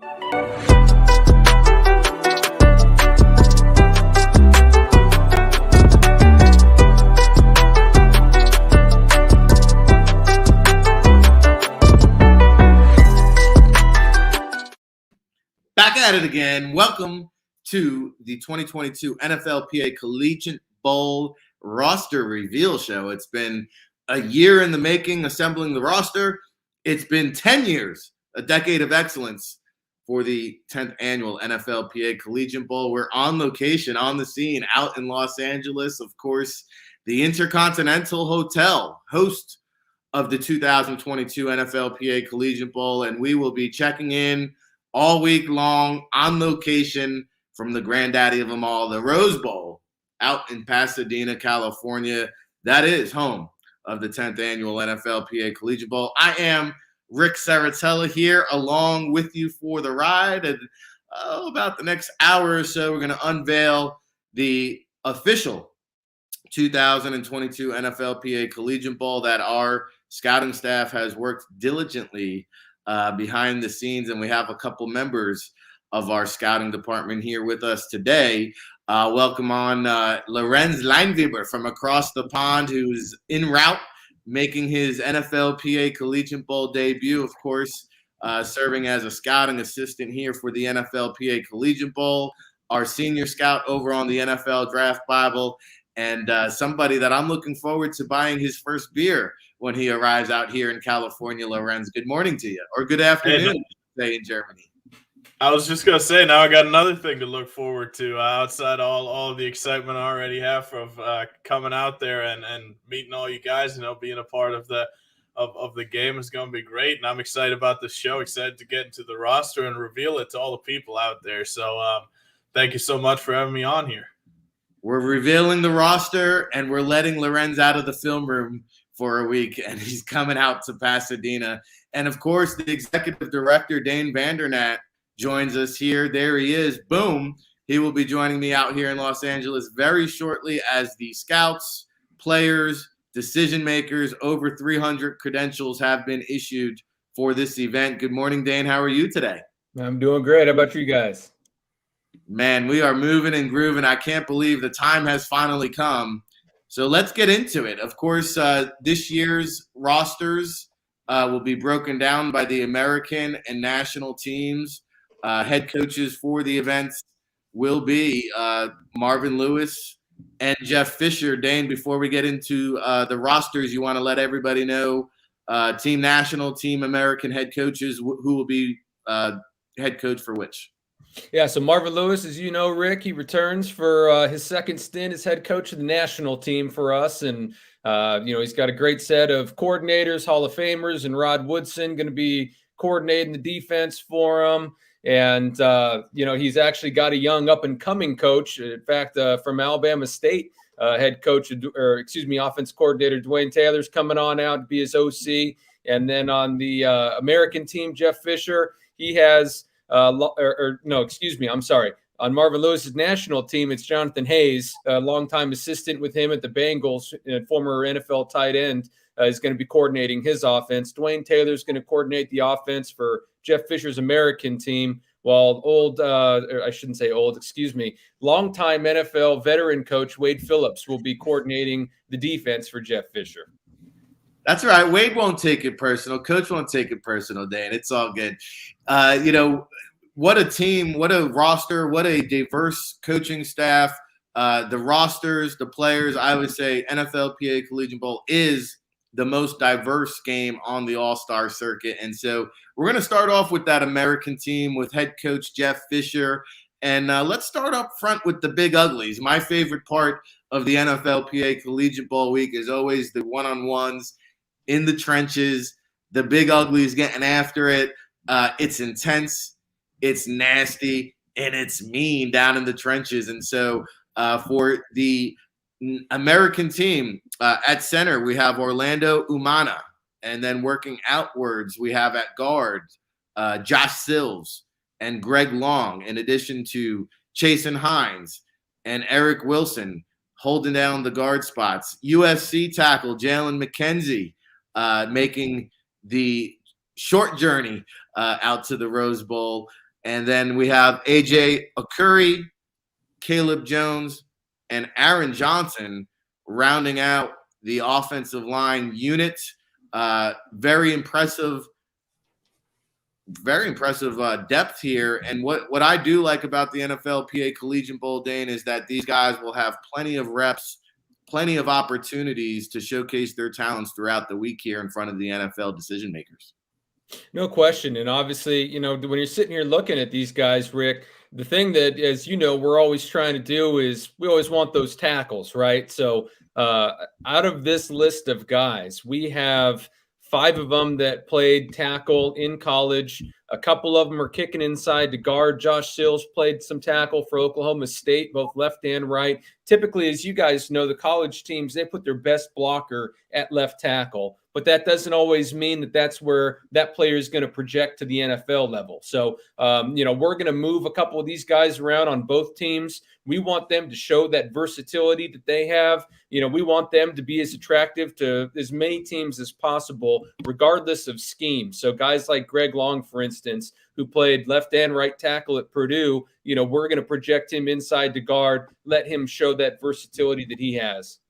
Back at it again. Welcome to the 2022 NFLPA Collegiate Bowl roster reveal show. It's been a year in the making assembling the roster. It's been 10 years, a decade of excellence for the 10th annual NFLPA Collegiate Bowl. We're on location, on the scene, out in Los Angeles. Of course, the Intercontinental Hotel, host of the 2022 NFLPA Collegiate Bowl, and we will be checking in all week long on location from the granddaddy of them all, the Rose Bowl, out in Pasadena, California. That is home of the 10th annual NFLPA Collegiate Bowl. I am Rick Saratella here along with you for the ride. And about the next hour or so, we're going to unveil the official 2022 NFLPA Collegiate Bowl that our scouting staff has worked diligently behind the scenes, and we have a couple members of our scouting department here with us today. Welcome on Lorenz Leinweber from across the pond, who's en route making his NFLPA Collegiate Bowl debut, of course, serving as a scouting assistant here for the NFLPA Collegiate Bowl, our senior scout over on the NFL Draft Bible, and somebody that I'm looking forward to buying his first beer when he arrives out here in California. Lorenz, good morning to you, or good afternoon today in Germany. I was just going to say, now I got another thing to look forward to outside all of the excitement I already have of coming out there and meeting all you guys. Being a part of the game is going to be great, and I'm excited about this show, excited to get into the roster and reveal it to all the people out there. So thank you so much for having me on here. We're revealing the roster, and we're letting Lorenz out of the film room for a week, and he's coming out to Pasadena. And, of course, the executive director, Dane Vandernat, joins us here. There he is. Boom. He will be joining me out here in Los Angeles very shortly as the scouts, players, decision makers, over 300 credentials have been issued for this event. Good morning, Dane. How are you today? I'm doing great. How about you guys? Man, we are moving and grooving. I can't believe the time has finally come. So let's get into it. Of course, this year's rosters will be broken down by the American and national teams. Head coaches for the events will be Marvin Lewis and Jeff Fisher. Dane, before we get into the rosters, you want to let everybody know team national, team American head coaches, who will be head coach for which? Yeah, so Marvin Lewis, as you know, Rick, he returns for his second stint as head coach of the national team for us. And, he's got a great set of coordinators, Hall of Famers, and Rod Woodson going to be coordinating the defense for him. And, he's actually got a young up-and-coming coach, in fact, from Alabama State, offense coordinator Dwayne Taylor's coming on out to be his OC. And then on the American team, Jeff Fisher, he has on Marvin Lewis's national team, it's Jonathan Hayes, a longtime assistant with him at the Bengals, former NFL tight end, is going to be coordinating his offense. Dwayne Taylor's going to coordinate the offense for Jeff Fisher's American team, while longtime NFL veteran coach Wade Phillips will be coordinating the defense for Jeff Fisher. That's right. Wade won't take it personal. Coach won't take it personal, Dan. It's all good. What a team, what a roster, what a diverse coaching staff. The rosters, the players, I would say NFLPA Collegiate Bowl is the most diverse game on the all-star circuit. And so we're going to start off with that American team with head coach Jeff Fisher. And let's start up front with the big uglies. My favorite part of the NFLPA Collegiate Bowl week is always the one-on-ones in the trenches, the big uglies getting after it. It's intense, it's nasty, and it's mean down in the trenches. And so for the American team at center, we have Orlando Umana. And then working outwards, we have at guard Josh Sills and Greg Long, in addition to Chasen Hines and Eric Wilson holding down the guard spots. USC tackle Jalen McKenzie making the short journey out to the Rose Bowl. And then we have AJ Okuri, Caleb Jones, and Aaron Johnson rounding out the offensive line unit. Very impressive depth here. And what I do like about the NFLPA Collegiate Bowl, Dane, is that these guys will have plenty of reps, plenty of opportunities to showcase their talents throughout the week here in front of the NFL decision makers. No question. And obviously, you know, when you're sitting here looking at these guys, Rick, the thing that, as you know, we're always trying to do is we always want those tackles, right? So out of this list of guys, we have 5 of them that played tackle in college. A couple of them are kicking inside to guard. Josh Sills played some tackle for Oklahoma State, both left and right. Typically, as you guys know, the college teams, they put their best blocker at left tackle, but that doesn't always mean that that's where that player is going to project to the NFL level. So, you know, we're going to move a couple of these guys around on both teams. We want them to show that versatility that they have. You know, we want them to be as attractive to as many teams as possible, regardless of scheme. So guys like Greg Long, for instance, who played left and right tackle at Purdue, you know, we're going to project him inside to guard, let him show that versatility that he has.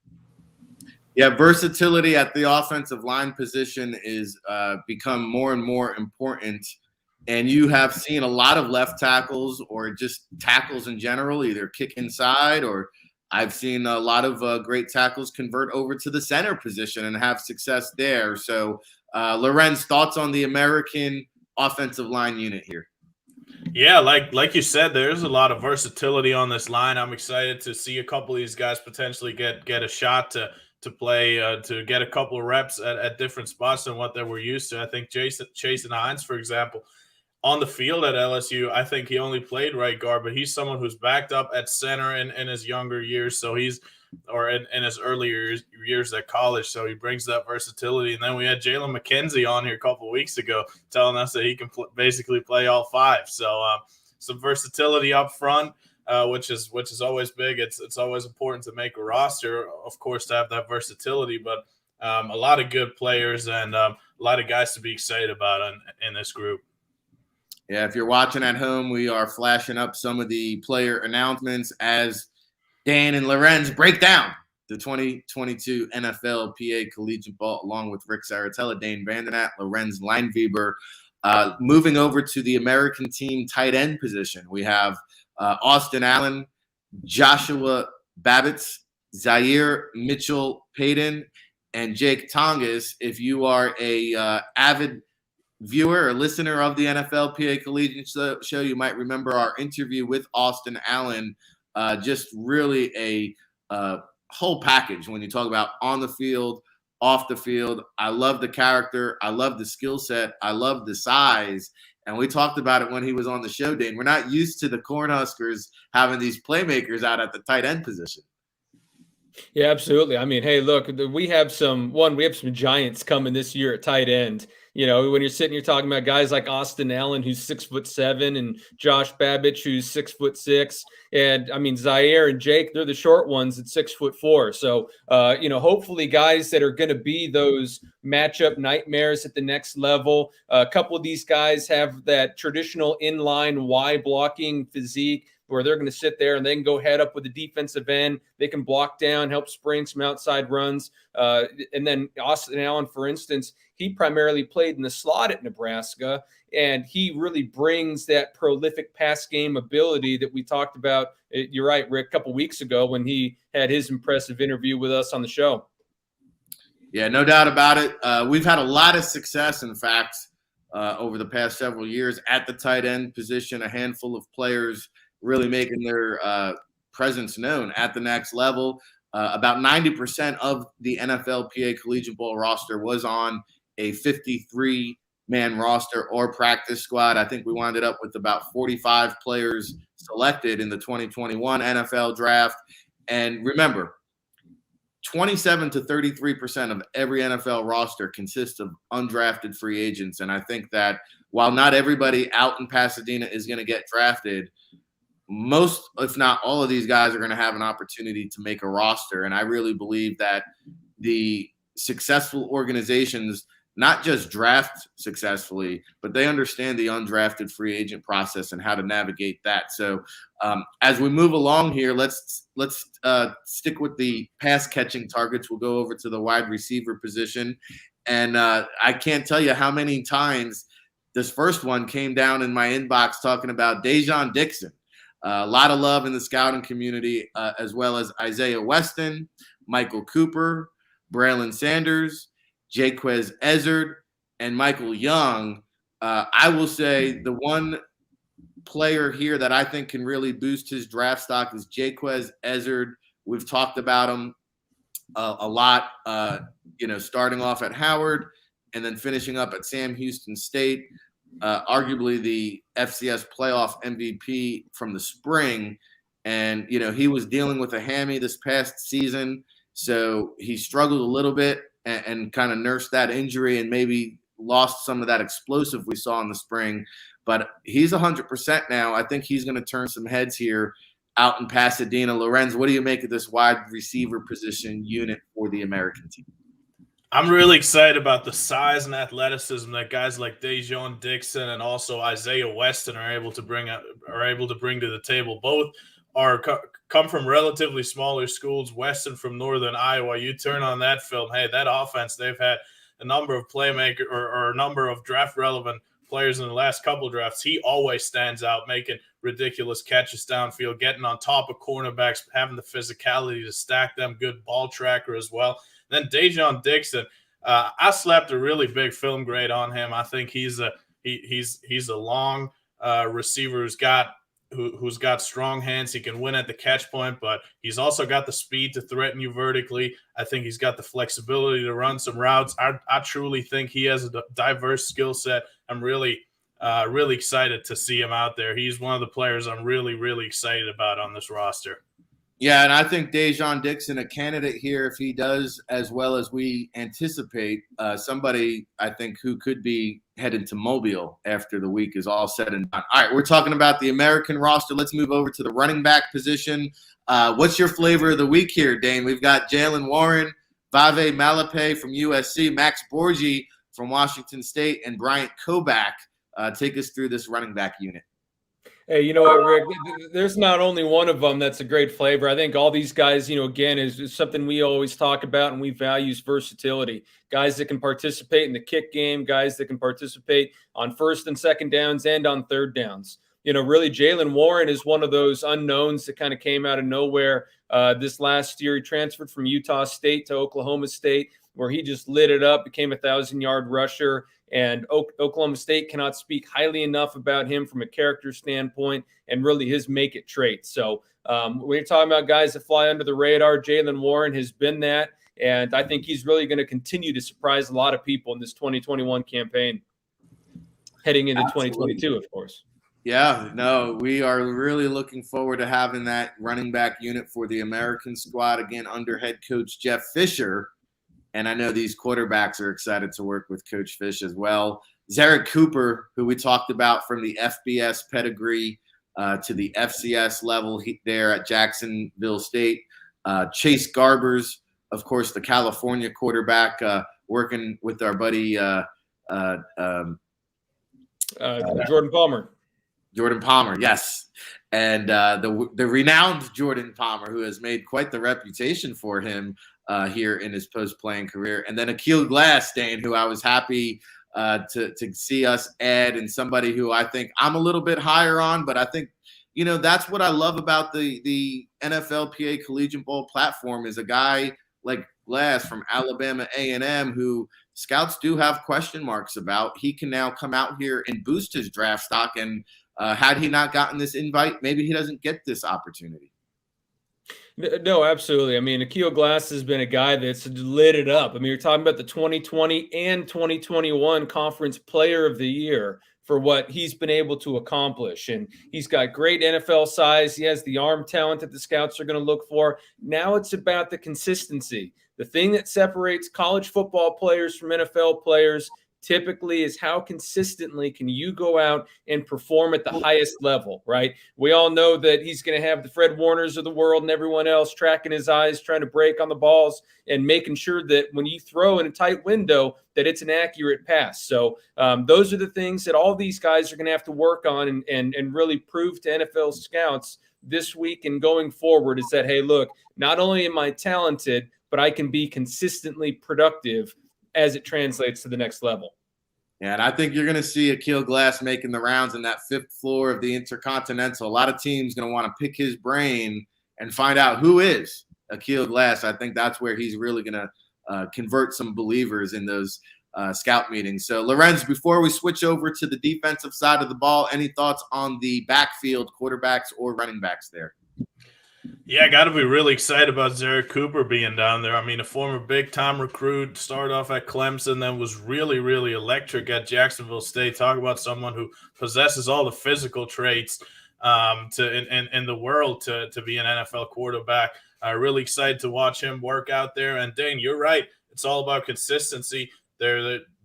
Yeah, versatility at the offensive line position is become more and more important. And you have seen a lot of left tackles or just tackles in general, either kick inside, or I've seen a lot of great tackles convert over to the center position and have success there. So, Lorenz, thoughts on the American offensive line unit here? Yeah, like you said, there's a lot of versatility on this line. I'm excited to see a couple of these guys potentially get a shot to play, to get a couple of reps at different spots than what they were used to. I think Chasen Hines, for example, on the field at LSU, I think he only played right guard, but he's someone who's backed up at center in his younger years. So in his earlier years at college. So he brings that versatility. And then we had Jalen McKenzie on here a couple of weeks ago telling us that he can basically play all 5. So some versatility up front, which is always big. It's always important to make a roster, of course, to have that versatility, but a lot of good players and a lot of guys to be excited about in this group. Yeah, if you're watching at home, we are flashing up some of the player announcements as Dan and Lorenz break down the 2022 NFLPA Collegiate Bowl along with Rick Saratella, Dane Vandenat, Lorenz Lineweber. Moving over to the American team tight end position, we have Austin Allen, Joshua Babbitts, Zaire Mitchell-Payton, and Jake Tongas. If you are a avid viewer or listener of the NFLPA Collegiate Show, you might remember our interview with Austin Allen. Just really a whole package when you talk about on the field, off the field. I love the character. I love the skill set. I love the size. And we talked about it when he was on the show, Dane. We're not used to the Cornhuskers having these playmakers out at the tight end position. Yeah, absolutely. I mean, hey, look, we have some giants coming this year at tight end. You know, when you're sitting here talking about guys like Austin Allen, who's 6'7", and Josh Babbitts, who's 6'6", and I mean Zaire and Jake, they're the short ones at 6'4". So, you know, hopefully guys that are going to be those matchup nightmares at the next level. A couple of these guys have that traditional inline Y blocking physique, where they're going to sit there and they can go head up with the defensive end. They can block down, help spring some outside runs. And then Austin Allen, for instance, he primarily played in the slot at Nebraska, and he really brings that prolific pass game ability that we talked about. You're right, Rick, a couple weeks ago when he had his impressive interview with us on the show. Yeah, no doubt about it. We've had a lot of success, in fact, over the past several years at the tight end position, a handful of players really making their presence known at the next level. About 90% of the NFLPA Collegiate Bowl roster was on a 53-man roster or practice squad. I think we wound up with about 45 players selected in the 2021 NFL draft. And remember, 27 to 33% of every NFL roster consists of undrafted free agents. And I think that while not everybody out in Pasadena is going to get drafted, most, if not all of these guys are going to have an opportunity to make a roster. And I really believe that the successful organizations not just draft successfully, but they understand the undrafted free agent process and how to navigate that. So as we move along here, let's stick with the pass catching targets. We'll go over to the wide receiver position. And I can't tell you how many times this first one came down in my inbox talking about Dejon Dixon. A lot of love in the scouting community, as well as Isaiah Weston, Michael Cooper, Braylon Sanders, Jaquez Ezzard, and Michael Young. I will say the one player here that I think can really boost his draft stock is Jaquez Ezzard. We've talked about him a lot, starting off at Howard and then finishing up at Sam Houston State, arguably the FCS playoff MVP from the spring. And, he was dealing with a hammy this past season, so he struggled a little bit and kind of nursed that injury and maybe lost some of that explosive we saw in the spring. But he's 100% now. I think he's going to turn some heads here out in Pasadena. Lorenz, what do you make of this wide receiver position unit for the American team? I'm really excited about the size and athleticism that guys like Dejon Dixon and also Isaiah Weston are able to bring to the table. Both come from relatively smaller schools. Weston from Northern Iowa. You turn on that film, hey, that offense, they've had a number of playmaker or a number of draft relevant players in the last couple of drafts. He always stands out, making ridiculous catches downfield, getting on top of cornerbacks, having the physicality to stack them, good ball tracker as well. Then Dejon Dixon, I slapped a really big film grade on him. I think he's a long receiver who's got strong hands. He can win at the catch point, but he's also got the speed to threaten you vertically. I think he's got the flexibility to run some routes. I truly think he has a diverse skill set. I'm really excited to see him out there. He's one of the players I'm really, really excited about on this roster. Yeah, and I think Dejon Dixon, a candidate here, if he does as well as we anticipate, somebody I think who could be headed to Mobile after the week is all said and done. All right, we're talking about the American roster. Let's move over to the running back position. What's your flavor of the week here, Dane? We've got Jalen Warren, Vave Malape from USC, Max Borgi from Washington State, and Bryant Koback. Take us through this running back unit. Hey, you know what, Rick? There's not only one of them that's a great flavor. I think all these guys, again, is something we always talk about, and we value versatility. Guys that can participate in the kick game, guys that can participate on first and second downs and on third downs. Really, Jalen Warren is one of those unknowns that kind of came out of nowhere this last year. He transferred from Utah State to Oklahoma State, where he just lit it up, became a 1,000-yard rusher. And Oklahoma State cannot speak highly enough about him from a character standpoint and really his make-it trait. So when you're talking about guys that fly under the radar, Jalen Warren has been that. And I think he's really going to continue to surprise a lot of people in this 2021 campaign, heading into Absolutely. 2022, of course. Yeah, no, we are really looking forward to having that running back unit for the American squad, again, under head coach Jeff Fisher. And I know these quarterbacks are excited to work with Coach Fish as well. Zarek Cooper, who we talked about from the FBS pedigree to the FCS level there at Jacksonville State. Chase Garbers, of course, the California quarterback, working with our buddy Jordan Palmer. Jordan Palmer, yes. And the renowned Jordan Palmer, who has made quite the reputation for him here in his post-playing career. And then Akil Glass, Dane, who I was happy to see us add, and somebody who I think I'm a little bit higher on, but I think, that's what I love about the NFLPA Collegiate Bowl platform is a guy like Glass from Alabama A&M who scouts do have question marks about. He can now come out here and boost his draft stock, and had he not gotten this invite, maybe he doesn't get this opportunity. No, absolutely. I mean, Akil Glass has been a guy that's lit it up. I mean, you're talking about the 2020 and 2021 Conference Player of the Year for what he's been able to accomplish. And he's got great NFL size. He has the arm talent that the scouts are going to look for. Now it's about the consistency. The thing that separates college football players from NFL players typically is how consistently can you go out and perform at the highest level, right? We all know that he's going to have the Fred Warners of the world and everyone else tracking his eyes, trying to break on the balls and making sure that when you throw in a tight window, that it's an accurate pass. So those are the things that all these guys are going to have to work on and really prove to NFL scouts this week and going forward is that, hey, look, not only am I talented, but I can be consistently productive as it translates to the next level. Yeah, and I think you're going to see Akil Glass making the rounds in that 5th floor of the Intercontinental. A lot of teams going to want to pick his brain and find out who is Akil Glass. I think that's where he's really going to convert some believers in those scout meetings. So, Lorenz, before we switch over to the defensive side of the ball, any thoughts on the backfield, quarterbacks or running backs there? Yeah, got to be really excited about Zerrick Cooper being down there. I mean, a former big-time recruit, started off at Clemson, then was really, really electric at Jacksonville State. Talk about someone who possesses all the physical traits in the world to be an NFL quarterback. Really excited to watch him work out there. And, Dane, you're right. It's all about consistency.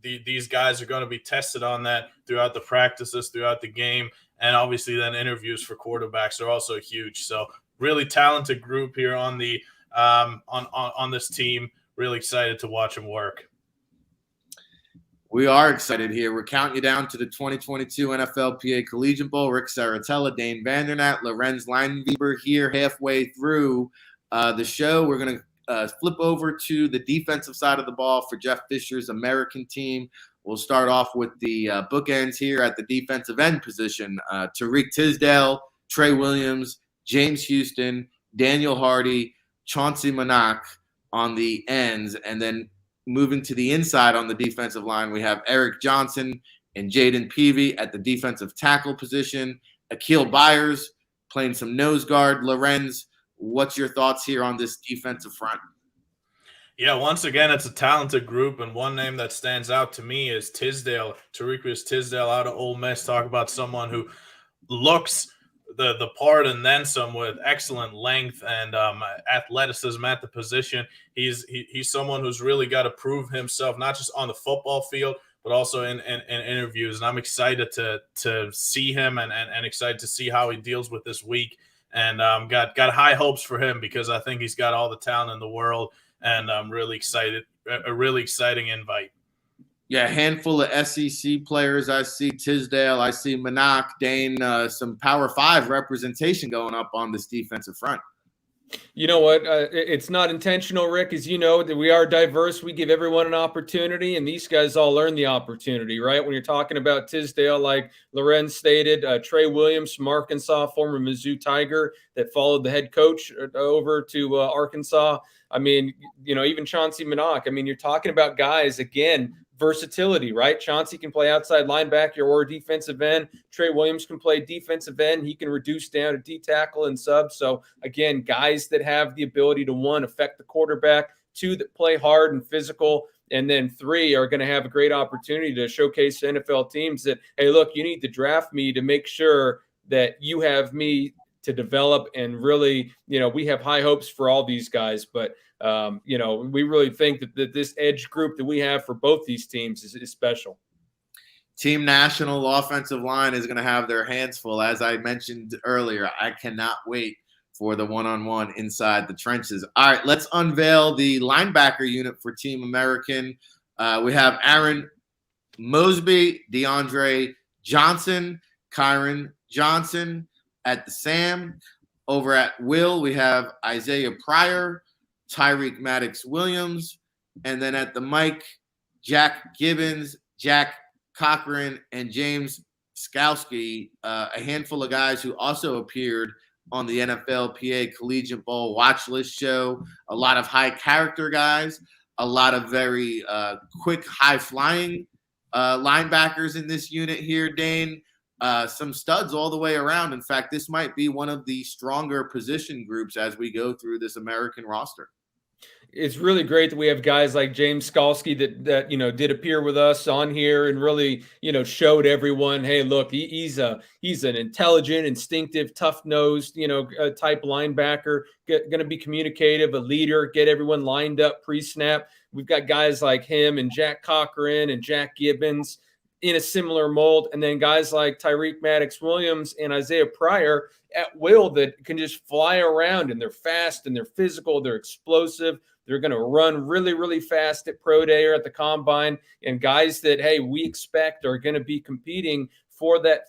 These guys are going to be tested on that throughout the practices, throughout the game, and obviously then interviews for quarterbacks are also huge. So, really talented group here on the on this team. Really excited to watch them work. We are excited here. We're counting you down to the 2022 NFLPA Collegiate Bowl. Rick Saratella, Dane Vandernat, Lorenz Leinweber here halfway through the show. We're going to flip over to the defensive side of the ball for Jeff Fisher's American team. We'll start off with the bookends here at the defensive end position. Tariq Tisdale, Trey Williams, James Houston, Daniel Hardy, Chauncey Monach on the ends. And then moving to the inside on the defensive line, we have Eric Johnson and Jaden Peavy at the defensive tackle position. Akil Byers playing some nose guard. Lorenz, what's your thoughts here on this defensive front? Yeah, once again, it's a talented group, and one name that stands out to me is Tisdale. Tariq Tisdale out of Ole Miss. Talk about someone who looks the part and then some with excellent length and athleticism at the position. He's someone who's really got to prove himself, not just on the football field, but also in interviews. And I'm excited to see him and excited to see how he deals with this week. And got high hopes for him because I think he's got all the talent in the world. And I'm really excited. A really exciting invite. Yeah, a handful of SEC players. I see Tisdale. I see Monach, Dane, some Power 5 representation going up on this defensive front. You know what? It's not intentional, Rick. As you know, that we are diverse. We give everyone an opportunity, and these guys all earn the opportunity, right? When you're talking about Tisdale, like Lorenz stated, Trey Williams from Arkansas, former Mizzou Tiger that followed the head coach over to Arkansas. I mean, you know, even Chauncey Monach. I mean, you're talking about guys, again, versatility, right? Chauncey can play outside linebacker or defensive end. Trey Williams can play defensive end. He can reduce down to D tackle and sub. So again, guys that have the ability to, 1, affect the quarterback, 2, that play hard and physical, and then 3 are going to have a great opportunity to showcase to NFL teams that, hey, look, you need to draft me to make sure that you have me to develop. And really, you know, we have high hopes for all these guys, but you know, we really think that this edge group that we have for both these teams is special. Team National offensive line is going to have their hands full. As I mentioned earlier, I cannot wait for the one-on-one inside the trenches. All right, let's unveil the linebacker unit for Team American. We have Aaron Mosby, DeAndre Johnson, Kyron Johnson at the Sam. Over at Will, we have Isaiah Pryor, Tyreek Maddox-Williams, and then at the Mike, Jack Gibbons, Jack Cochran, and James Skowski, a handful of guys who also appeared on the NFLPA Collegiate Bowl watch list show. A lot of high character guys, a lot of very quick, high-flying linebackers in this unit here, Dane. Some studs all the way around. In fact, this might be one of the stronger position groups as we go through this American roster. it's really great that we have guys like James Skalski that did appear with us on here and really showed everyone, hey, look, he's an intelligent, instinctive, tough-nosed type linebacker, going to be communicative, a leader, get everyone lined up pre-snap. We've got guys like him and Jack Cochran and Jack Gibbons in a similar mold, and then guys like Tyreek Maddox-Williams and Isaiah Pryor at will that can just fly around, and they're fast and they're physical, they're explosive. They're going to run really, really fast at Pro Day or at the Combine, and guys that, hey, we expect are going to be competing for that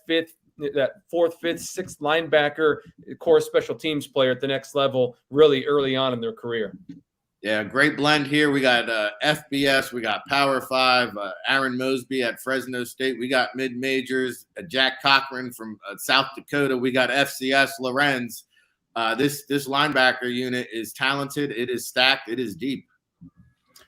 fourth, fifth, sixth linebacker, core special teams player at the next level really early on in their career. Yeah, great blend here. We got FBS, we got Power 5, Aaron Mosby at Fresno State. We got mid-majors, Jack Cochran from South Dakota. We got FCS, Lorenz. This linebacker unit is talented. It is stacked. It is deep.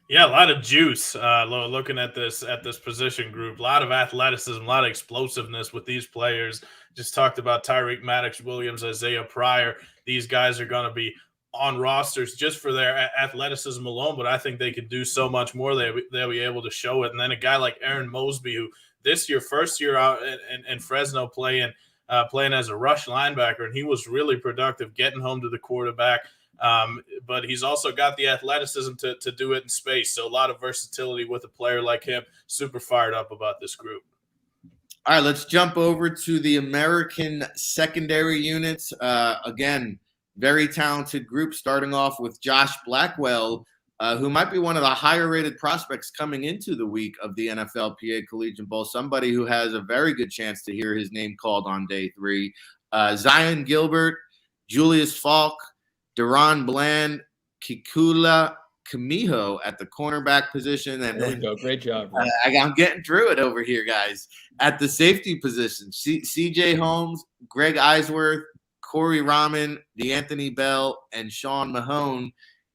Yeah, a lot of juice. Looking at this position group, a lot of athleticism, a lot of explosiveness with these players. Just talked about Tyreek Maddox-Williams, Isaiah Pryor. These guys are going to be on rosters just for their athleticism alone, but I think they could do so much more. They'll be able to show it. And then a guy like Aaron Mosby, who this year, first year out in Fresno playing as a rush linebacker, and he was really productive getting home to the quarterback. But he's also got the athleticism to do it in space. So a lot of versatility with a player like him. Super fired up about this group. All right, let's jump over to the American secondary units. Again, very talented group, starting off with Josh Blackwell, who might be one of the higher-rated prospects coming into the week of the NFLPA Collegiate Bowl, somebody who has a very good chance to hear his name called on day 3. Zion Gilbert, Julius Falk, Deron Bland, Kikula Kamiho at the cornerback position. And there we go. Great job. I'm getting through it over here, guys. At the safety position, CJ Holmes, Greg Eisworth, Corey Rahman, DeAnthony Bell, and Sean Mahone.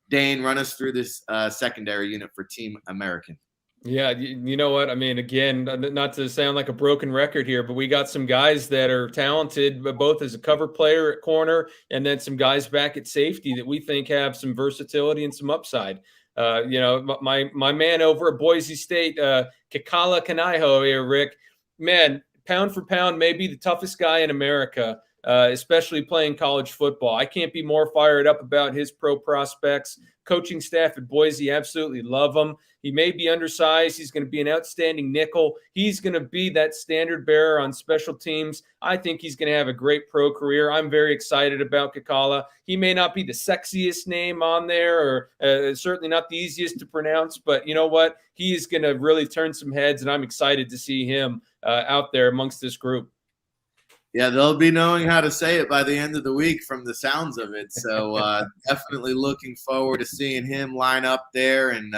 Dane, run us through this secondary unit for Team American. Yeah, you know what? I mean, again, not to sound like a broken record here, but we got some guys that are talented, but both as a cover player at corner and then some guys back at safety that we think have some versatility and some upside. My man over at Boise State, Kikala Kanaiho here, Rick, man, pound for pound, maybe the toughest guy in America. Especially playing college football. I can't be more fired up about his pro prospects. Coaching staff at Boise absolutely love him. He may be undersized. He's going to be an outstanding nickel. He's going to be that standard bearer on special teams. I think he's going to have a great pro career. I'm very excited about Kikala. He may not be the sexiest name on there or certainly not the easiest to pronounce, but you know what? He is going to really turn some heads, and I'm excited to see him out there amongst this group. Yeah, they'll be knowing how to say it by the end of the week from the sounds of it. So definitely looking forward to seeing him line up there and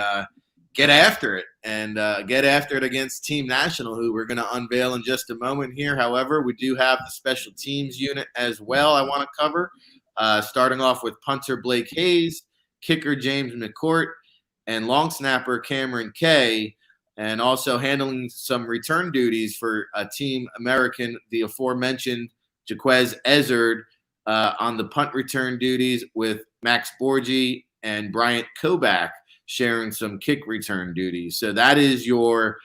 get after it against Team National, who we're going to unveil in just a moment here. However, we do have the special teams unit as well I want to cover, starting off with punter Blake Hayes, kicker James McCourt, and long snapper Cameron Kay. And also handling some return duties for Team American, the aforementioned Jaquez Ezzard on the punt return duties, with Max Borgi and Bryant Kobach sharing some kick return duties. So that is your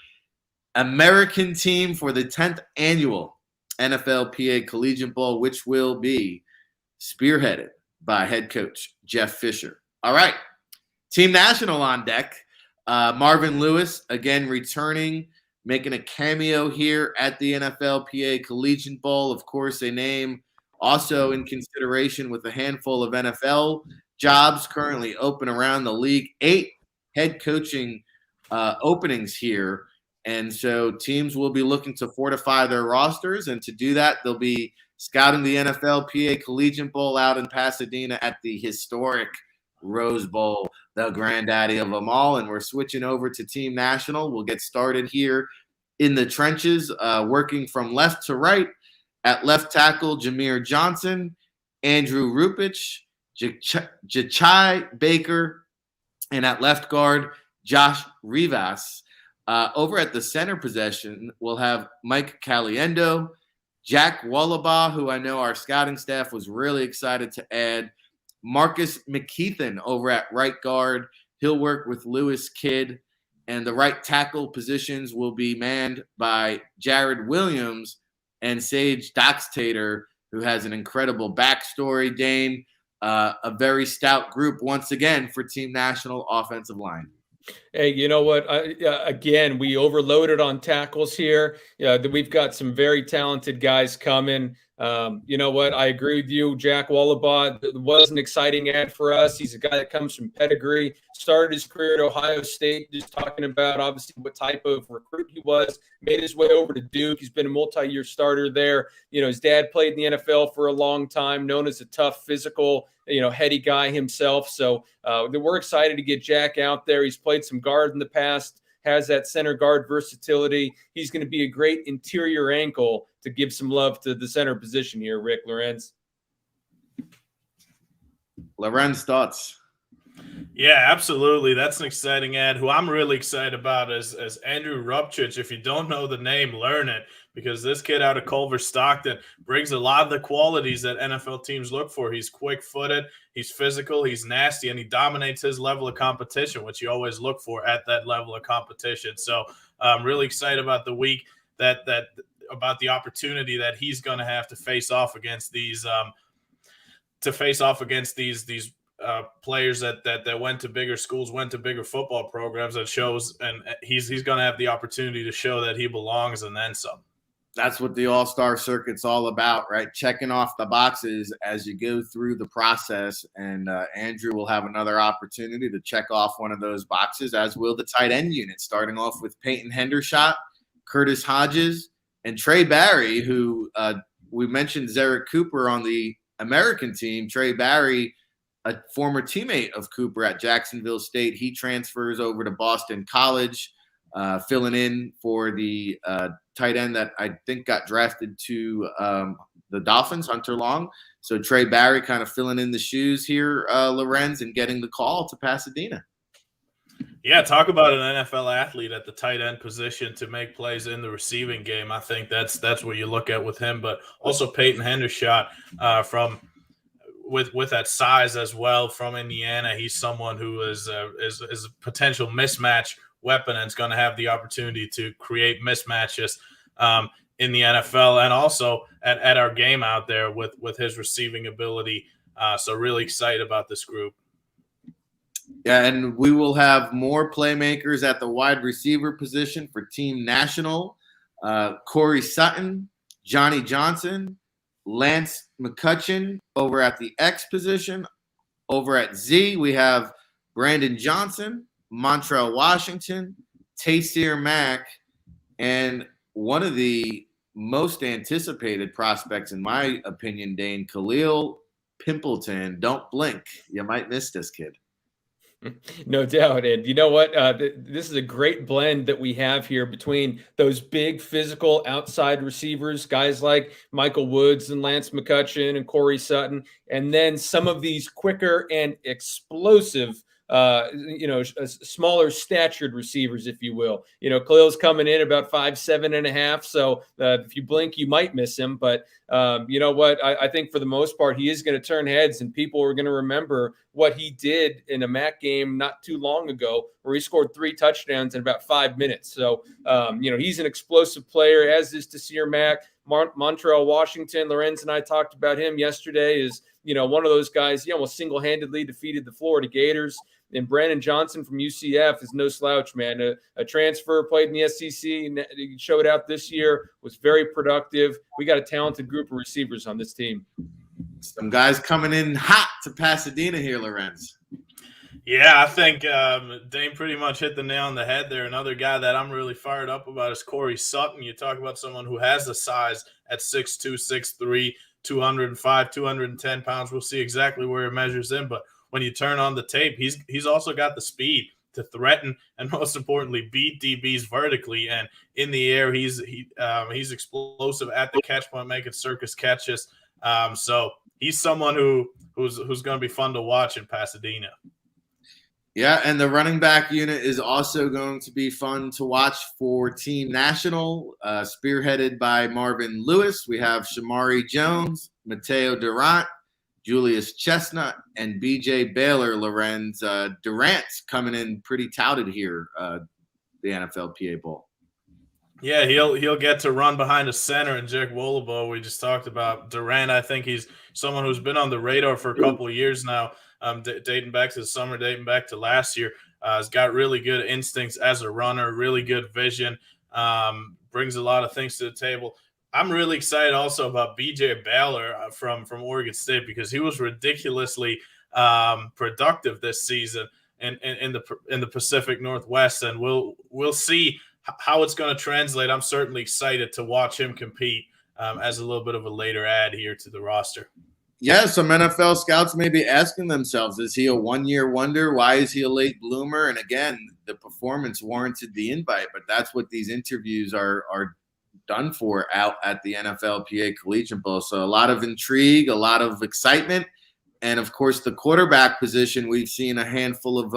American team for the 10th annual NFLPA Collegiate Bowl, which will be spearheaded by head coach Jeff Fisher. All right, Team National on deck. Marvin Lewis, again, returning, making a cameo here at the NFLPA Collegiate Bowl. Of course, a name also in consideration with a handful of NFL jobs currently open around the league. 8 head coaching openings here. And so teams will be looking to fortify their rosters. And to do that, they'll be scouting the NFLPA Collegiate Bowl out in Pasadena at the historic Rose Bowl, the granddaddy of them all. And we're switching over to Team National. We'll get started here in the trenches, working from left to right. At left tackle, Jameer Johnson, Andrew Rupich, Jachai Baker, and at left guard, Josh Rivas. Over at the center position, we'll have Mike Caliendo, Jack Wallabaugh, who I know our scouting staff was really excited to add, Marcus McKeithen over at right guard, He'll work with Lewis Kidd, and the right tackle positions will be manned by Jared Williams and Sage Doxtator, who has an incredible backstory. Dane, a very stout group once again for Team National offensive line. Hey, you know what? Again, we overloaded on tackles here. We've got some very talented guys coming. You know what? I agree with you. Jack Wallabaugh was an exciting ad for us. He's a guy that comes from pedigree, started his career at Ohio State, just talking about obviously what type of recruit he was, made his way over to Duke. He's been a multi-year starter there. You know, his dad played in the NFL for a long time, known as a tough, physical, heady guy himself. So we're excited to get Jack out there. He's played some guard in the past, has that center guard versatility. He's going to be a great interior ankle to give some love to the center position here, Rick Lorenz. Lorenz, thoughts? Yeah, absolutely. That's an exciting ad. Who I'm really excited about is Andrew Rupchich. If you don't know the name, learn it, because this kid out of Culver Stockton brings a lot of the qualities that NFL teams look for. He's quick-footed, he's physical, he's nasty, and he dominates his level of competition, which you always look for at that level of competition. So I'm really excited about the week about the opportunity that he's going to have to face off against these players that went to bigger schools, went to bigger football programs. That shows, and he's going to have the opportunity to show that he belongs and then some. That's what the all-star circuit's all about, right? Checking off the boxes as you go through the process. And Andrew will have another opportunity to check off one of those boxes, as will the tight end unit, starting off with Peyton Hendershot, Curtis Hodges, and Trey Barry, who we mentioned Zerrick Cooper on the American team. Trey Barry, a former teammate of Cooper at Jacksonville State. He transfers over to Boston College, filling in for the tight end that I think got drafted to the Dolphins, Hunter Long. So Trey Barry kind of filling in the shoes here, Lorenz, and getting the call to Pasadena. Yeah, talk about an NFL athlete at the tight end position to make plays in the receiving game. I think that's what you look at with him, but also Peyton Hendershot with that size as well from Indiana. He's someone who is a potential mismatch weapon and is going to have the opportunity to create mismatches in the NFL and also at our game out there with his receiving ability. So really excited about this group. Yeah, and we will have more playmakers at the wide receiver position for Team National. Corey Sutton, Johnny Johnson, Lance McCutcheon over at the X position. Over at Z, we have Brandon Johnson, Montrell Washington, Taysir Mack, and one of the most anticipated prospects, in my opinion, Dane, Khalil Pimpleton. Don't blink. You might miss this kid. No doubt. And you know what? This is a great blend that we have here between those big physical outside receivers, guys like Michael Woods and Lance McCutcheon and Corey Sutton, and then some of these quicker and explosive smaller statured receivers, if you will. Khalil's coming in about 5'7.5". So if you blink, you might miss him. But you know what? I think for the most part, he is going to turn heads, and people are going to remember what he did in a MAC game not too long ago, where he scored 3 touchdowns in about 5 minutes. So, he's an explosive player, as is Taysir Mack. Montrell Washington, Lorenz and I talked about him yesterday, is one of those guys. He almost single-handedly defeated the Florida Gators. And Brandon Johnson from UCF is no slouch, man. A transfer, played in the SEC, and he showed out this year, was very productive. We got a talented group of receivers on this team. Some guys coming in hot to Pasadena here, Lorenz. Yeah, I think Dane pretty much hit the nail on the head there. Another guy that I'm really fired up about is Corey Sutton. You talk about someone who has the size at 6'2", 6'3", 205, 210 pounds. We'll see exactly where he measures in, but when you turn on the tape, he's also got the speed to threaten and, most importantly, beat DBs vertically and in the air. He's explosive at the catch point, making circus catches. So he's someone who's going to be fun to watch in Pasadena. Yeah, and the running back unit is also going to be fun to watch for Team National, spearheaded by Marvin Lewis. We have Shamari Jones, Mateo Durant, Julius Chestnut, and B.J. Baylor. Lorenz, Durant's coming in pretty touted here, the NFLPA Bowl. Yeah, he'll get to run behind a center and Jake Wolabo. We just talked about Durant. I think he's someone who's been on the radar for a couple of years now, dating back to the summer, dating back to last year. Has got really good instincts as a runner, really good vision, brings a lot of things to the table. I'm really excited also about B.J. Baylor from Oregon State because he was ridiculously productive this season in the Pacific Northwest, and we'll see how it's going to translate. I'm certainly excited to watch him compete as a little bit of a later add here to the roster. Yeah, some NFL scouts may be asking themselves, is he a one-year wonder? Why is he a late bloomer? And again, the performance warranted the invite, but that's what these interviews are done for out at the NFLPA Collegiate Bowl. So a lot of intrigue, a lot of excitement. And, of course, the quarterback position, we've seen a handful of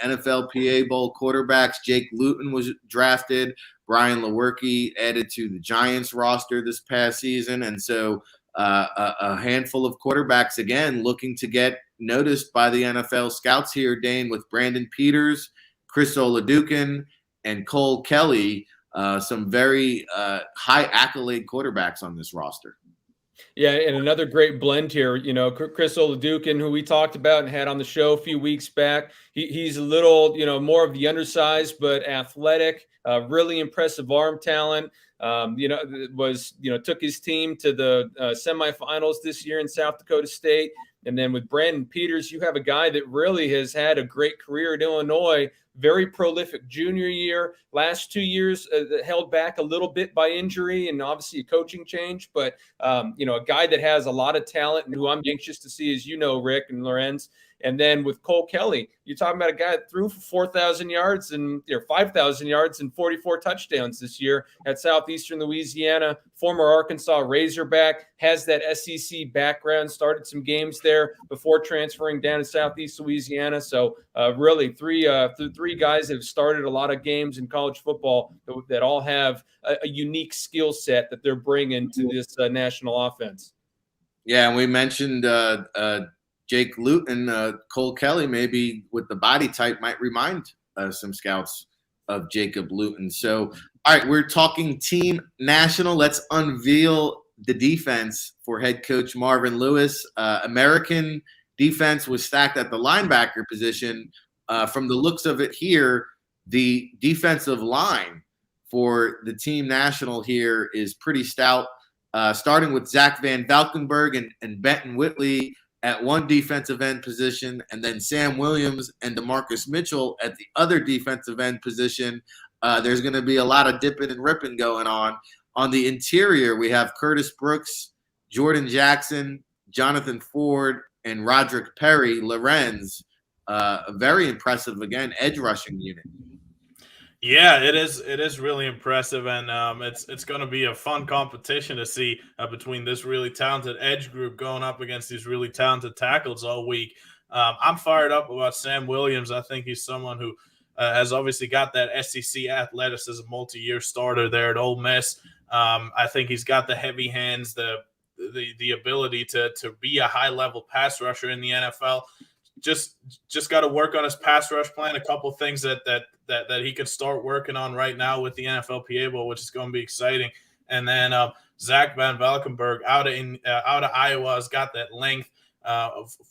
NFLPA Bowl quarterbacks. Jake Luton was drafted. Brian Lewerke added to the Giants roster this past season. And so a handful of quarterbacks, again, looking to get noticed by the NFL scouts here, Dane, with Brandon Peters, Chris Oladukin, and Cole Kelly, some very high accolade quarterbacks on this roster. Yeah, and another great blend here. You know, Chris Oladukin, who we talked about and had on the show a few weeks back. He's a little, more of the undersized, but athletic, really impressive arm talent. Took his team to the semifinals this year in South Dakota State. And then with Brandon Peters, you have a guy that really has had a great career at Illinois, very prolific junior year. Last 2 years held back a little bit by injury and obviously a coaching change. But, a guy that has a lot of talent and who I'm anxious to see, as you know, Rick and Lorenz. And then with Cole Kelly, you're talking about a guy that threw for 4,000 yards and 5,000 yards and 44 touchdowns this year at Southeastern Louisiana, former Arkansas Razorback, has that SEC background, started some games there before transferring down to Southeast Louisiana. So really three guys that have started a lot of games in college football that all have a unique skill set that they're bringing to this national offense. Yeah, and we mentioned Jake Luton, Cole Kelly, maybe with the body type, might remind some scouts of Jacob Luton. So, all right, we're talking team national. Let's unveil the defense for head coach Marvin Lewis. American defense was stacked at the linebacker position. From the looks of it here, the defensive line for the team national here is pretty stout, starting with Zach Van Valkenburg and Benton Whitley at one defensive end position, and then Sam Williams and DeMarcus Mitchell at the other defensive end position. There's going to be a lot of dipping and ripping going on. On the interior, we have Curtis Brooks, Jordan Jackson, Jonathan Ford, and Roderick Perry. Lorenz, a very impressive, again, edge rushing unit. Yeah, it is really impressive, and it's going to be a fun competition to see between this really talented edge group going up against these really talented tackles all week. I'm fired up about Sam Williams. I think he's someone who has obviously got that SEC athleticism, multi-year starter there at Ole Miss. I think he's got the heavy hands, the ability to be a high-level pass rusher in the NFL. Just got to work on his pass rush plan. A couple things that he could start working on right now with the NFLPA Bowl, which is going to be exciting. And then Zach Van Valkenburg out of Iowa has got that length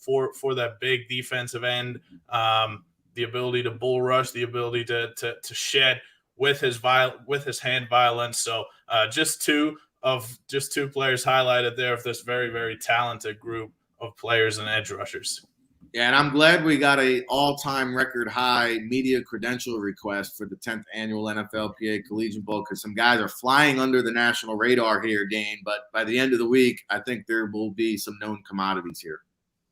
for that big defensive end, the ability to bull rush, the ability to shed with his hand violence. So just two players highlighted there of this very, very talented group of players and edge rushers. Yeah, and I'm glad we got a all-time record high media credential request for the 10th annual NFLPA Collegiate Bowl, because some guys are flying under the national radar here, Dane. But by the end of the week, I think there will be some known commodities here.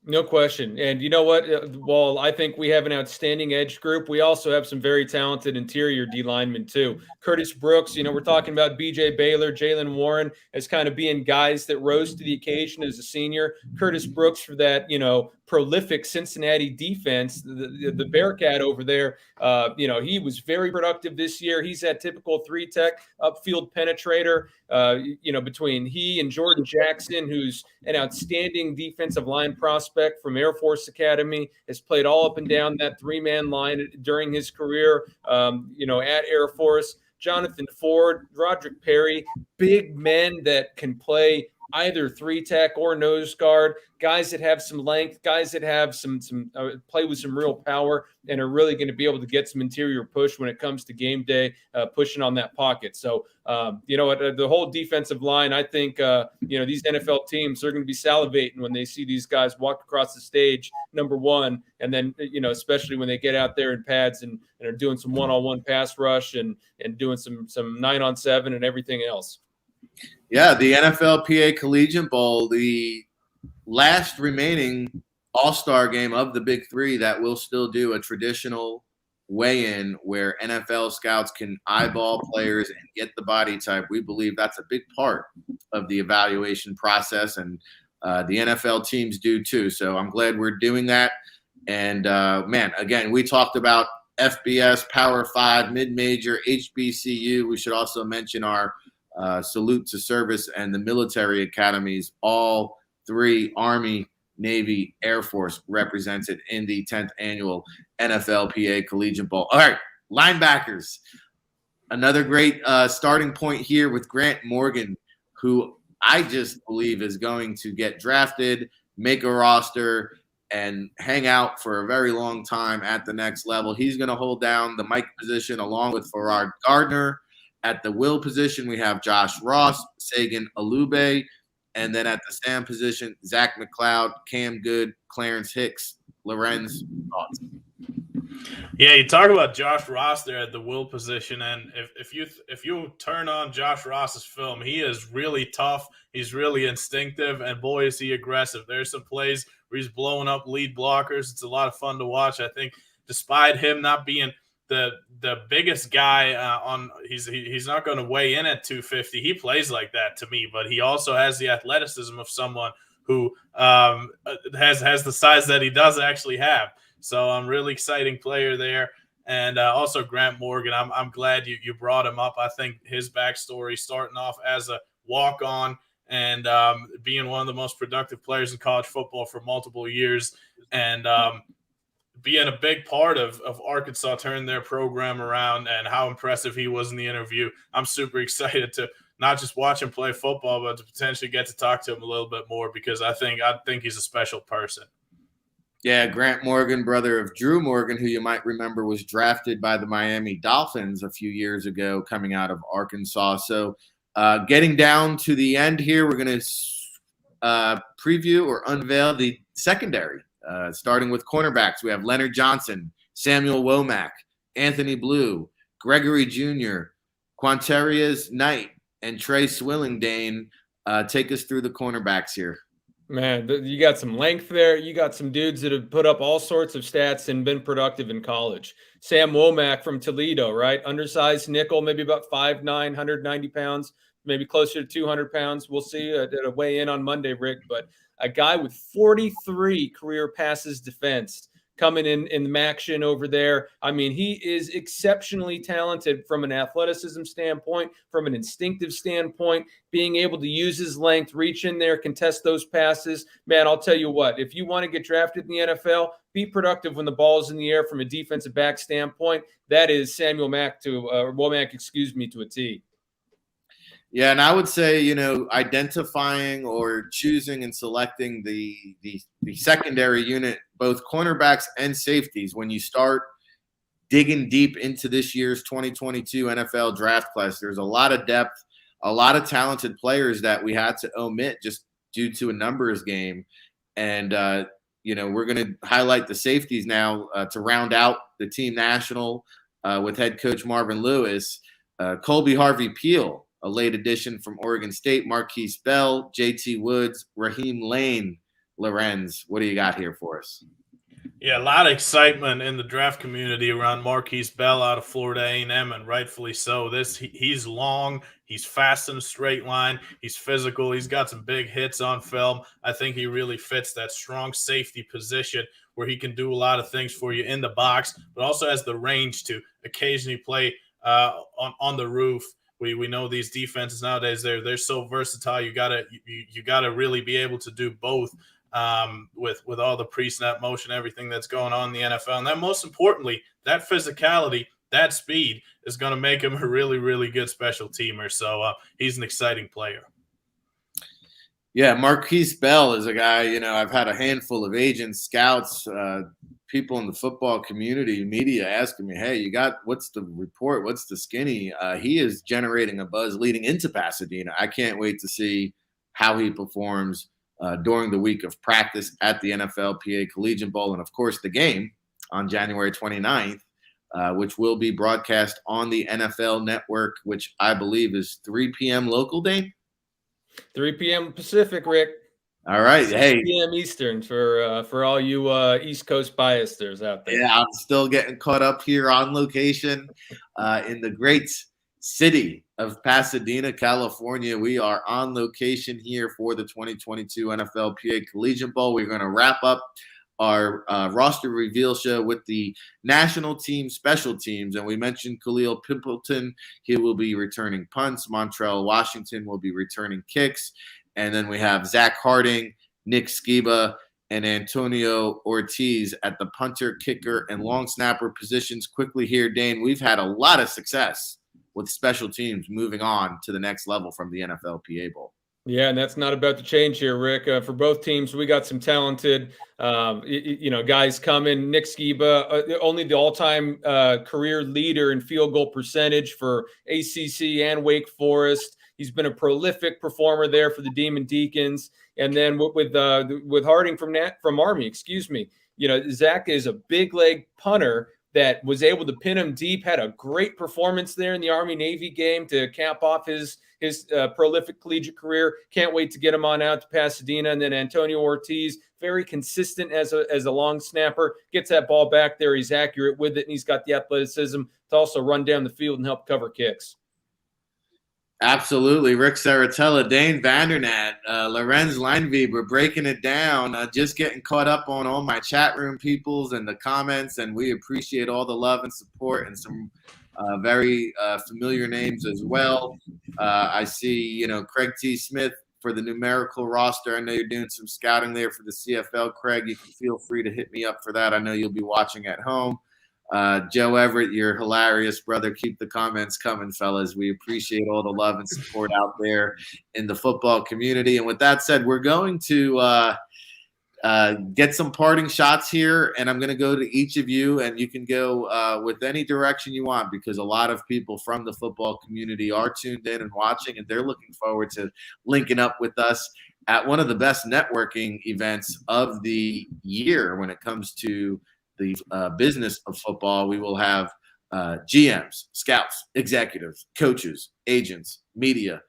No question. And you know what? While I think we have an outstanding edge group, we also have some very talented interior D linemen too. Curtis Brooks, we're talking about B.J. Baylor, Jalen Warren as kind of being guys that rose to the occasion as a senior. Curtis Brooks for that, prolific Cincinnati defense, the Bearcat over there, he was very productive this year. He's that typical 3-tech upfield penetrator, between he and Jordan Jackson, who's an outstanding defensive line prospect from Air Force Academy, has played all up and down that 3-man line during his career, at Air Force. Jonathan Ford, Roderick Perry, big men that can play either 3-tech or nose guard, guys that have some length, guys that have some play with some real power and are really going to be able to get some interior push when it comes to game day, pushing on that pocket. So, the whole defensive line, I think, these NFL teams are going to be salivating when they see these guys walk across the stage, number one, and then, especially when they get out there in pads and are doing some one-on-one pass rush and doing some 9-on-7 and everything else. Yeah, the NFLPA Collegiate Bowl, the last remaining all-star game of the Big Three that will still do a traditional weigh-in where NFL scouts can eyeball players and get the body type. We believe that's a big part of the evaluation process, and the NFL teams do too. So I'm glad we're doing that. And, again, we talked about FBS, Power 5, mid-major, HBCU. We should also mention our salute to service and the military academies, all three, Army, Navy, Air Force, represented in the 10th annual NFLPA Collegiate Bowl. All right, linebackers. Another great starting point here with Grant Morgan, who I just believe is going to get drafted, make a roster, and hang out for a very long time at the next level. He's going to hold down the Mike position along with Farrard Gardner. At the will position, we have Josh Ross, Sagan Alube, and then at the Sam position, Zach McLeod, Cam Good, Clarence Hicks. Lorenz, thoughts? Yeah, you talk about Josh Ross there at the will position, and if you turn on Josh Ross's film, he is really tough. He's really instinctive, and boy, is he aggressive. There's some plays where he's blowing up lead blockers. It's a lot of fun to watch. I think despite him not being the biggest guy he's not going to weigh in at 250. He plays like that to me, but he also has the athleticism of someone who has the size that he does actually have. So I'm really exciting player there. And also Grant Morgan, I'm glad you brought him up. I think his backstory, starting off as a walk-on and being one of the most productive players in college football for multiple years, and being a big part of Arkansas turning their program around, and how impressive he was in the interview. I'm super excited to not just watch him play football, but to potentially get to talk to him a little bit more, because I think he's a special person. Yeah, Grant Morgan, brother of Drew Morgan, who you might remember was drafted by the Miami Dolphins a few years ago coming out of Arkansas. So getting down to the end here, we're going to preview or unveil the secondary. Starting with cornerbacks, we have Leonard Johnson, Samuel Womack, Anthony Blue, Gregory Jr., Quanterius Knight, and Trey Swillingdane. Take us through the cornerbacks here. Man, you got some length there. You got some dudes that have put up all sorts of stats and been productive in college. Sam Womack from Toledo, right? Undersized nickel, maybe about 5'9", 190 pounds, maybe closer to 200 pounds. We'll see at a weigh-in on Monday, Rick, but a guy with 43 career passes defensed coming in the action over there. I mean, he is exceptionally talented from an athleticism standpoint, from an instinctive standpoint, being able to use his length, reach in there, contest those passes. Man, I'll tell you what, if you want to get drafted in the NFL, be productive when the ball's in the air from a defensive back standpoint. That is Samuel Womack to a T. Yeah, and I would say, identifying or choosing and selecting the secondary unit, both cornerbacks and safeties, when you start digging deep into this year's 2022 NFL draft class, there's a lot of depth, a lot of talented players that we had to omit just due to a numbers game. And, we're going to highlight the safeties now to round out the team national with head coach Marvin Lewis, Colby Harvey-Peel, a late addition from Oregon State, Marquise Bell, JT Woods, Raheem Lane. Lorenz, what do you got here for us? Yeah, a lot of excitement in the draft community around Marquise Bell out of Florida A&M, and rightfully so. He's long, he's fast in a straight line, he's physical, he's got some big hits on film. I think he really fits that strong safety position where he can do a lot of things for you in the box, but also has the range to occasionally play on the roof. We know these defenses nowadays, they're so versatile. You gotta really be able to do both. With all the pre-snap motion, everything that's going on in the NFL. And then most importantly, that physicality, that speed is going to make him a really, really good special teamer. So he's an exciting player. Yeah, Marquise Bell is a guy, I've had a handful of agents, scouts, people in the football community, media asking me, hey, what's the report? What's the skinny? He is generating a buzz leading into Pasadena. I can't wait to see how he performs during the week of practice at the NFLPA Collegiate Bowl, and of course the game on January 29th, which will be broadcast on the NFL Network, which I believe is 3 p.m. local, Dane? 3 p.m. Pacific, Rick. All right. 6 Hey, p.m. Eastern for all you East Coast biasers out there. Yeah, I'm still getting caught up here on location in the great city of Pasadena, California. We are on location here for the 2022 NFLPA Collegiate Bowl. We're going to wrap up our roster reveal show with the national team special teams. And we mentioned Khalil Pimpleton. He will be returning punts. Montrell Washington will be returning kicks. And then we have Zach Harding, Nick Skiba, and Antonio Ortiz at the punter, kicker, and long snapper positions. Quickly here, Dane, we've had a lot of success with special teams moving on to the next level from the NFLPA Bowl. Yeah, and that's not about to change here, Rick. For both teams, we got some talented, guys coming. Nick Skiba, only the all-time career leader in field goal percentage for ACC and Wake Forest. He's been a prolific performer there for the Demon Deacons. And then with Harding from Army, Zach is a big leg punter that was able to pin him deep, had a great performance there in the Army-Navy game to cap off his prolific collegiate career. Can't wait to get him on out to Pasadena. And then Antonio Ortiz, very consistent as a long snapper, gets that ball back there. He's accurate with it, and he's got the athleticism to also run down the field and help cover kicks. Absolutely. Rick Saratella, Dane Vandernat, Lorenz Leinweber breaking it down, just getting caught up on all my chat room peoples and the comments, and we appreciate all the love and support and some very familiar names as well. I see, Craig T. Smith for the numerical roster. I know you're doing some scouting there for the CFL, Craig. You can feel free to hit me up for that. I know you'll be watching at home. Joe Everett, you're hilarious, brother. Keep the comments coming, fellas. We appreciate all the love and support out there in the football community. And with that said, we're going to get some parting shots here, and I'm going to go to each of you, and you can go with any direction you want, because a lot of people from the football community are tuned in and watching, and they're looking forward to linking up with us at one of the best networking events of the year when it comes to the business of football. We will have GMs, scouts, executives, coaches, agents, media,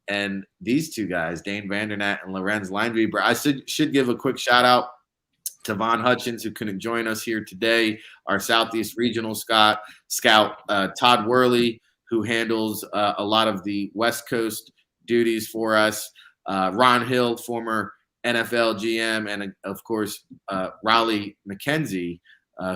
and these two guys, Dane Vandernat and Lorenz Leinweber. I should give a quick shout out to Von Hutchins, who couldn't join us here today, our Southeast Regional scout, Todd Worley, who handles a lot of the West Coast duties for us, Ron Hill, former NFL GM, and of course Raleigh McKenzie,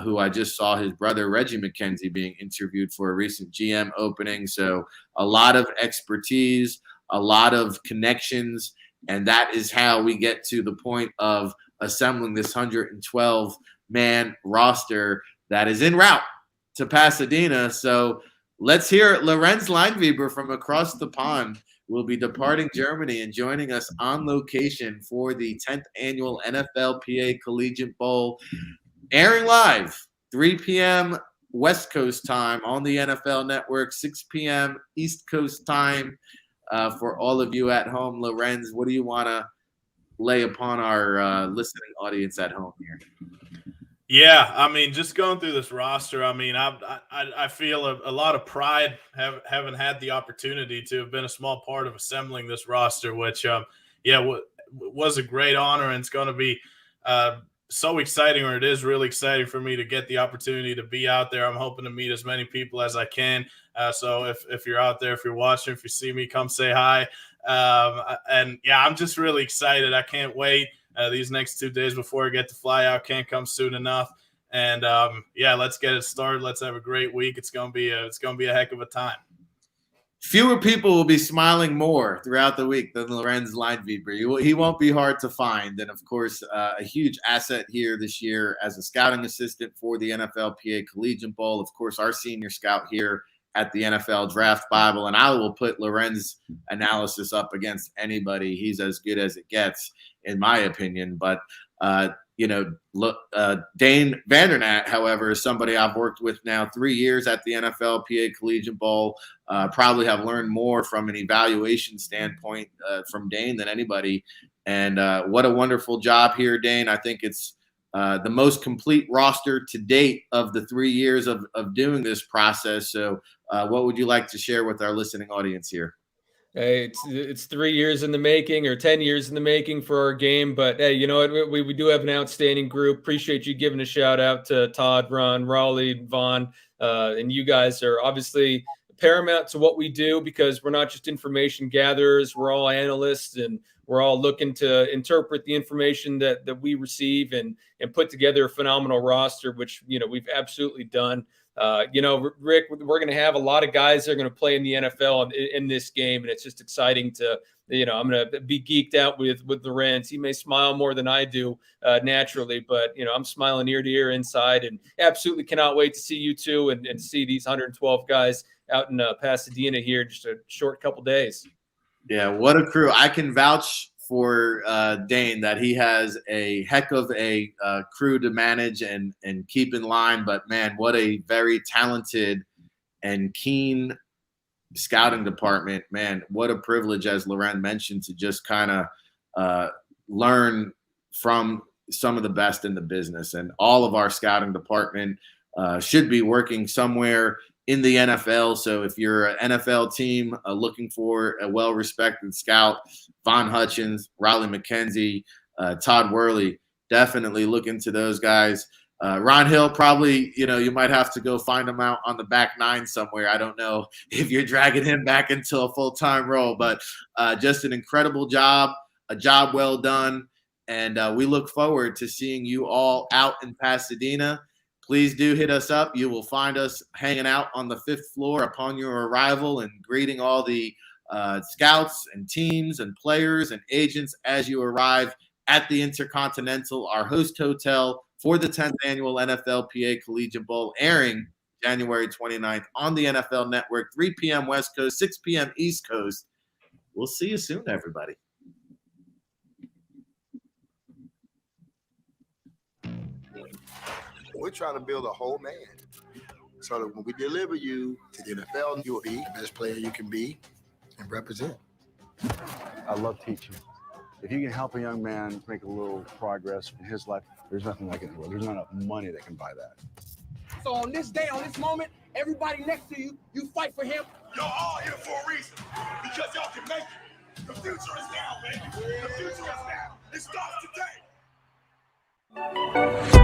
who I just saw his brother Reggie McKenzie being interviewed for a recent GM opening. So a lot of expertise, a lot of connections, and that is how we get to the point of assembling this 112-man roster that is en route to Pasadena. So let's hear Lorenz Leinweber from across the pond will be departing Germany and joining us on location for the 10th annual NFLPA Collegiate Bowl, airing live 3 p.m. West Coast time on the NFL Network, 6 p.m. East Coast time. For all of you at home, Lorenz, what do you want to lay upon our listening audience at home here? Yeah, I mean, just going through this roster, I mean, I feel a lot of pride having had the opportunity to have been a small part of assembling this roster, which, was a great honor, and it's going to be so exciting, or it is really exciting for me to get the opportunity to be out there. I'm hoping to meet as many people as I can. So if you're out there, if you're watching, if you see me, come say hi. And yeah, I'm just really excited. I can't wait. These next 2 days before I get to fly out can't come soon enough. And yeah, let's get it started. Let's have a great week. It's gonna be a heck of a time. Fewer people will be smiling more throughout the week than Lorenz Lineweaver. He won't be hard to find. And, of course, a huge asset here this year as a scouting assistant for the NFLPA Collegiate Bowl. Of course, our senior scout here at the NFL Draft Bible. And I will put Lorenz analysis up against anybody. He's as good as it gets, in my opinion. But, Dane Vandernat, however, is somebody I've worked with now 3 years at the NFLPA Collegiate Bowl. Probably have learned more from an evaluation standpoint from Dane than anybody. And what a wonderful job here, Dane. I think it's the most complete roster to date of the 3 years of doing this process. So what would you like to share with our listening audience here? Hey, it's 3 years in the making, or 10 years in the making for our game. But hey, you know what? We do have an outstanding group. Appreciate you giving a shout out to Todd, Ron, Raleigh, Vaughn, and you guys are obviously paramount to what we do, because we're not just information gatherers. We're all analysts, and we're all looking to interpret the information that we receive and put together a phenomenal roster, which, we've absolutely done. Rick, we're going to have a lot of guys that are going to play in the NFL in this game, and it's just exciting to, I'm going to be geeked out with Lorenz. He may smile more than I do naturally, but, I'm smiling ear to ear inside, and absolutely cannot wait to see you two and see these 112 guys out in Pasadena here in just a short couple days. Yeah, what a crew. I can vouch for Dane that he has a heck of a crew to manage and keep in line. But, man, what a very talented and keen scouting department. Man, what a privilege, as Loren mentioned, to just kind of learn from some of the best in the business. And all of our scouting department should be working somewhere in the NFL. So if you're an NFL team looking for a well-respected scout, Von Hutchins, Riley McKenzie, Todd Worley, definitely look into those guys. Ron Hill, probably, you might have to go find him out on the back nine somewhere. I don't know if you're dragging him back into a full-time role, but just an incredible job, a job well done. And we look forward to seeing you all out in Pasadena. Please do hit us up. You will find us hanging out on the 5th floor upon your arrival and greeting all the scouts and teams and players and agents as you arrive at the Intercontinental, our host hotel for the 10th annual NFLPA Collegiate Bowl, airing January 29th on the NFL Network, 3 p.m. West Coast, 6 p.m. East Coast. We'll see you soon, everybody. We're trying to build a whole man so that when we deliver you to the NFL, you will be the best player you can be and represent. I love teaching. If you can help a young man make a little progress in his life, there's nothing like it in the world. There's not enough money that can buy that. So on this day, on this moment, everybody next to you, you fight for him. Y'all all here for a reason, because y'all can make it. The future is now, baby. The future is now. It starts today.